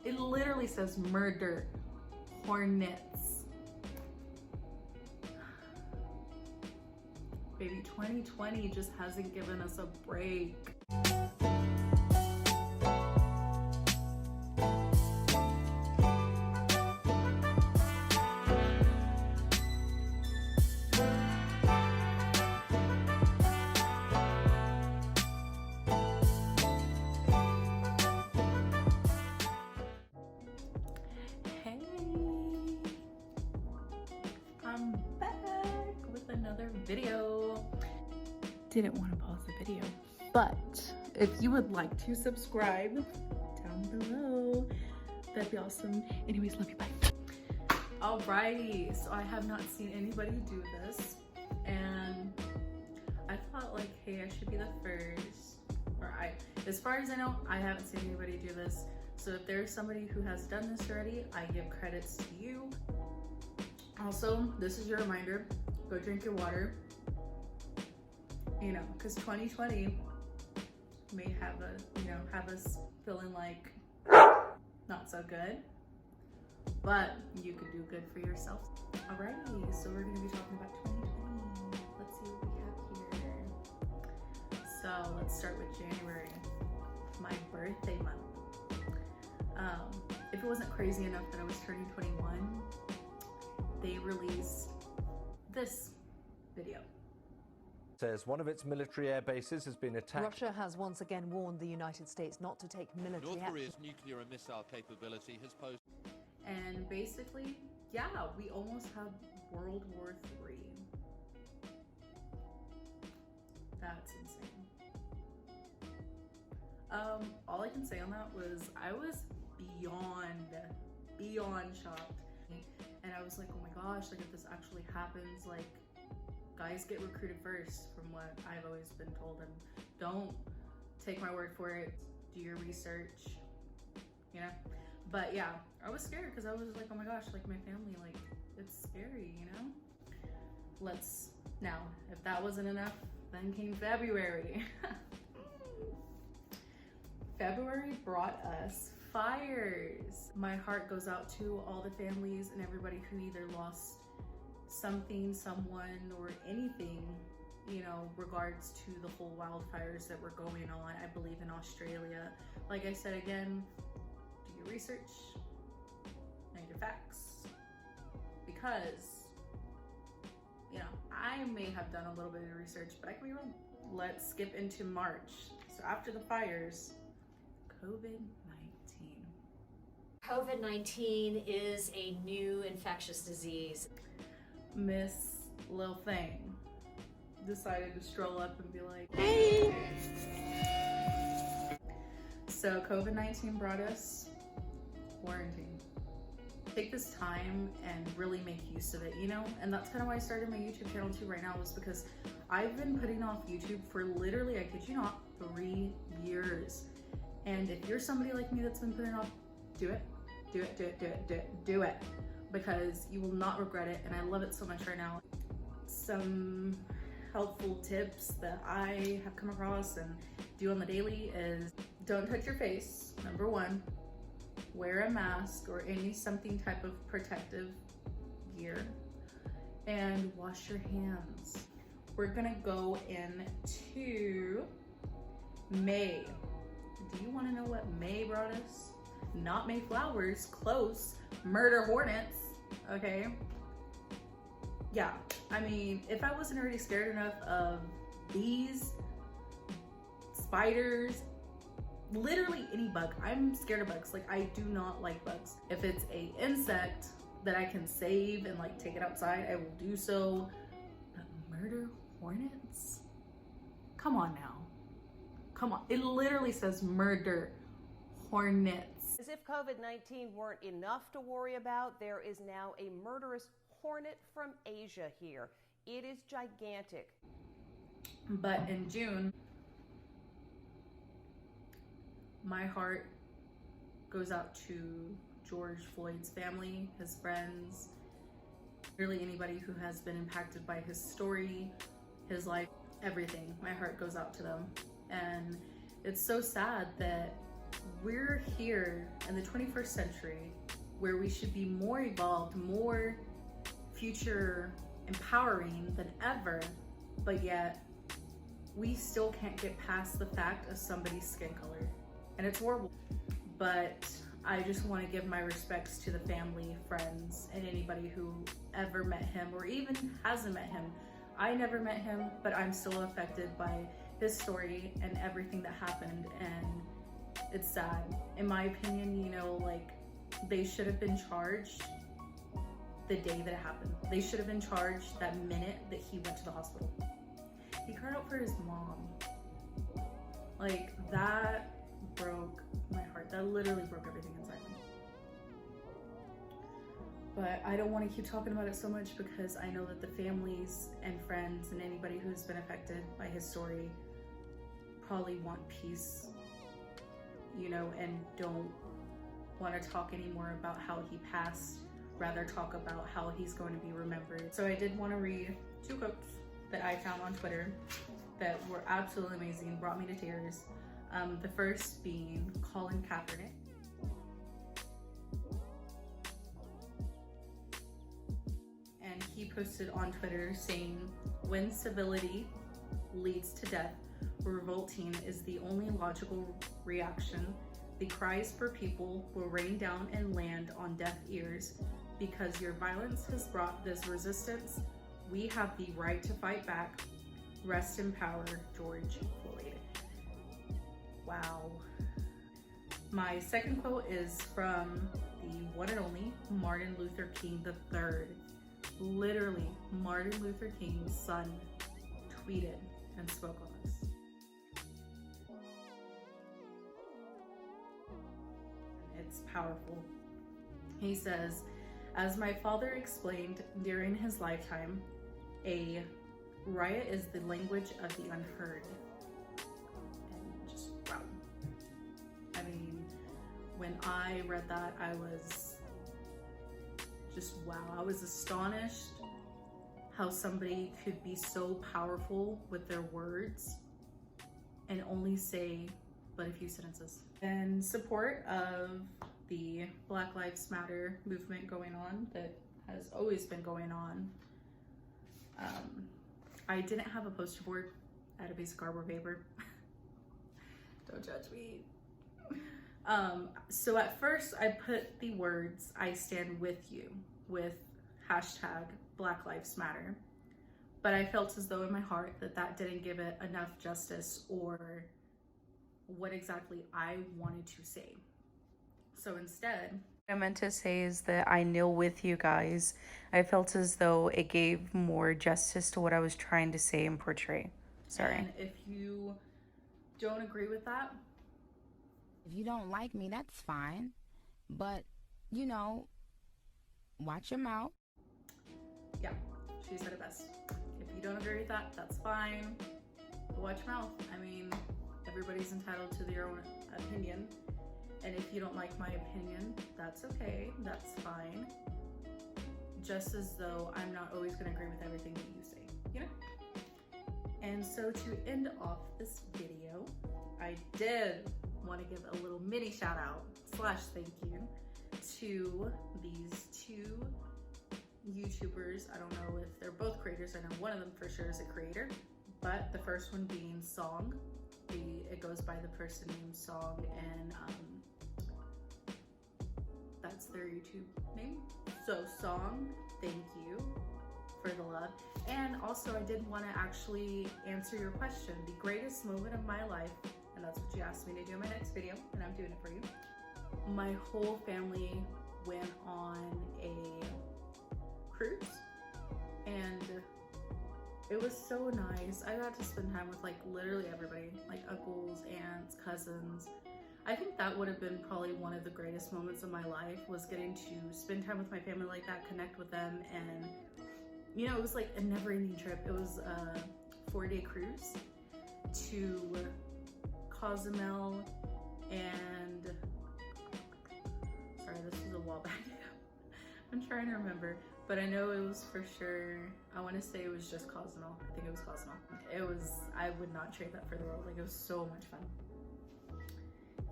It literally says murder hornets. Baby, 2020 just hasn't given us a break. Hey, I'm back with another video. Didn't want to pause the video, but if you would like to subscribe down below, that'd be awesome. Anyways, love you, bye. Alrighty, so I have not seen anybody do this, and I thought like, hey, I should be the first, as far as I know, I haven't seen anybody do this. So if there's somebody who has done this already, I give credits to you. Also, this is your reminder, go drink your water. You know, because 2020 may have have us feeling like not so good, but you could do good for yourself. Alrighty, so we're gonna be talking about 2020. Let's see what we have here. So let's start with January, my birthday month. If it wasn't crazy enough that I was turning 21, they released this video. Says one of its military air bases has been attacked. Russia has once again warned the United States not to take military North Korea's action. nuclear and missile capability has posed. And basically, yeah, we almost have World War III. That's insane. All I can say on that was I was beyond shocked. And I was like, oh my gosh, like if this actually happens, like guys get recruited first from what I've always been told, and don't take my word for it, do your research, you know? But yeah, I was scared because I was like, oh my gosh, like my family, like it's scary, you know? Now, if that wasn't enough, then came February. February brought us fires. My heart goes out to all the families and everybody who either lost something, someone, or anything, you know, regards to the whole wildfires that were going on, I believe in Australia. Like I said, again, do your research, know your facts, because, you know, I may have done a little bit of research, but I can be wrong. Let's skip into March. So after the fires, COVID-19. COVID-19 is a new infectious disease. Miss Lil Thing decided to stroll up and be like, hey! So COVID-19 brought us quarantine. Take this time and really make use of it, you know? And that's kind of why I started my YouTube channel too right now, was because I've been putting off YouTube for literally, I kid you not, 3 years. And if you're somebody like me that's been putting off, do it, do it, do it, do it, do it, do it. Because you will not regret it, and I love it so much right now. Some helpful tips that I have come across and do on the daily is don't touch your face, number 1. Wear a mask or something type of protective gear, and wash your hands. We're gonna go into May. Do you wanna know what May brought us? Not May flowers, close, murder hornets, okay? Yeah, I mean, if I wasn't already scared enough of bees, spiders, literally any bug. I'm scared of bugs. Like, I do not like bugs. If it's a insect that I can save and like take it outside, I will do so. But murder hornets? Come on now. Come on. It literally says murder hornets. As if COVID-19 weren't enough to worry about, there is now a murderous hornet from Asia here. It is gigantic. But in June, my heart goes out to George Floyd's family, his friends, really anybody who has been impacted by his story, his life, everything. My heart goes out to them. And it's so sad that we're here in the 21st century where we should be more evolved, more future empowering than ever, but yet we still can't get past the fact of somebody's skin color. And it's horrible. But I just want to give my respects to the family, friends, and anybody who ever met him or even hasn't met him. I never met him, but I'm still affected by his story and everything that happened, and it's sad. In my opinion, you know, like, they should have been charged the day that it happened. They should have been charged that minute that he went to the hospital. He cried out for his mom. Like, that broke my heart. That literally broke everything inside me. But I don't want to keep talking about it so much because I know that the families and friends and anybody who's been affected by his story probably want peace, you know, and don't want to talk anymore about how he passed, rather talk about how he's going to be remembered. So I did want to read 2 quotes that I found on Twitter that were absolutely amazing, brought me to tears. The first being Colin Kaepernick. And he posted on Twitter saying, "When civility leads to death, revolting is the only logical reaction. The cries for people will rain down and land on deaf ears. Because your violence has brought this resistance, we have the right to fight back. Rest in power, George Floyd." Wow. My second quote is from the one and only Martin Luther King III. Literally, Martin Luther King's son tweeted and spoke on this. It's powerful. He says, "As my father explained during his lifetime, a riot is the language of the unheard." And just wow. I mean, when I read that, I was just wow. I was astonished how somebody could be so powerful with their words and only say but a few sentences. In support of the Black Lives Matter movement going on that has always been going on, I didn't have a poster board. I had a basic cardboard paper. Don't judge me. So at first I put the words "I stand with you" with hashtag Black Lives Matter, but I felt as though in my heart that that didn't give it enough justice or what exactly I wanted to say. So instead, what I meant to say is that I kneel with you guys. I felt as though it gave more justice to what I was trying to say and portray. Sorry. And if you don't agree with that, if you don't like me, that's fine. But, you know, watch your mouth. Yeah, she said it best. If you don't agree with that, that's fine. Watch your mouth. I mean, everybody's entitled to their own opinion. And if you don't like my opinion, that's okay, that's fine. Just as though I'm not always gonna agree with everything that you say, you know? And so to end off this video, I did want to give a little mini shout out / thank you to these 2 YouTubers. I don't know if they're both creators. I know one of them for sure is a creator, but the first one being Song. It goes by the person named Song, and that's their YouTube name. So Song, thank you for the love. And also I did want to actually answer your question, the greatest moment of my life, and that's what you asked me to do in my next video, and I'm doing it for you. My whole family went on a cruise, and it was so nice. I got to spend time with like literally everybody, like uncles, aunts, cousins. I think that would have been probably one of the greatest moments of my life, was getting to spend time with my family like that, connect with them, and you know, it was like a never-ending trip. It was a 4-day cruise to Cozumel, and sorry, this was a while back. I'm trying to remember, but I know it was for sure, I want to say it was just Cozumel. I think it was Cozumel. I would not trade that for the world. Like, it was so much fun.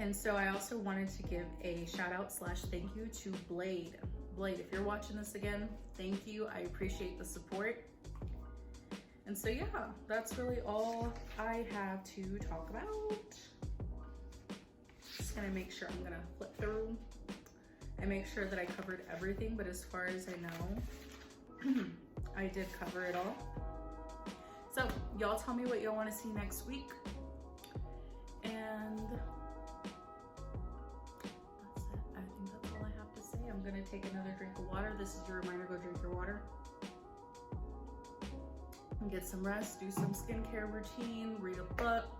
And so I also wanted to give a shout out / thank you to Blade. Blade, if you're watching this again, thank you. I appreciate the support. And so yeah, that's really all I have to talk about. Just gonna make sure, I'm gonna flip through and make sure that I covered everything, but as far as I know, I did cover it all. So y'all tell me what y'all wanna see next week. And that's it. I think that's all I have to say. I'm gonna take another drink of water. This is your reminder, go drink your water. And get some rest, do some skincare routine, read a book,